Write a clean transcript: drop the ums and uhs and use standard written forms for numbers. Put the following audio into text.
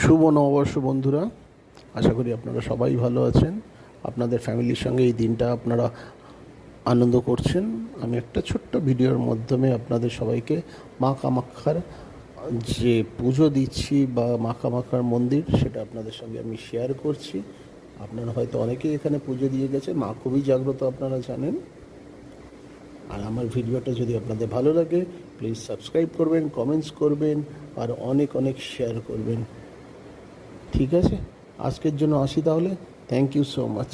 শুভ নববর্ষ বন্ধুরা, আশা করি আপনারা সবাই ভালো আছেন। আপনাদের ফ্যামিলির সঙ্গে এই দিনটা আপনারা আনন্দ করছেন। আমি একটা ছোট্ট ভিডিওর মাধ্যমে আপনাদের সবাইকে মা কামাখ্যার যে পুজো দিচ্ছি বা মা কামাখ্যার মন্দির, সেটা আপনাদের সঙ্গে আমি শেয়ার করছি। আপনারা হয়তো অনেকেই এখানে পুজো দিয়ে গেছে, মা খুবই জাগ্রত আপনারা জানেন। আর আমার ভিডিওটা যদি আপনাদের ভালো লাগে, প্লিজ সাবস্ক্রাইব করবেন, কমেন্টস করবেন আর অনেক অনেক শেয়ার করবেন। ঠিক আছে, আজকের জন্য আসি তাহলে। Thank you so much.